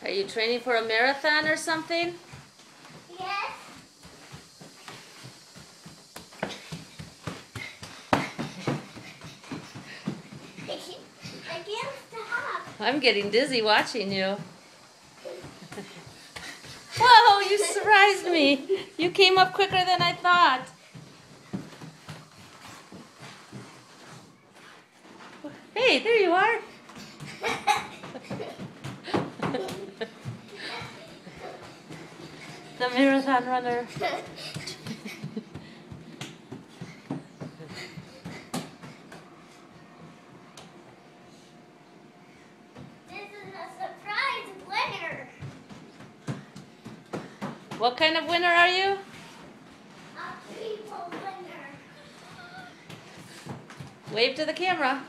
Are you training for a marathon or something? Yes. I can't stop. I'm getting dizzy watching you. Whoa, you surprised me. You came up quicker than I thought. Hey, there you are. The marathon runner. This is a surprise winner. What kind of winner are you? A people winner. Wave to the camera.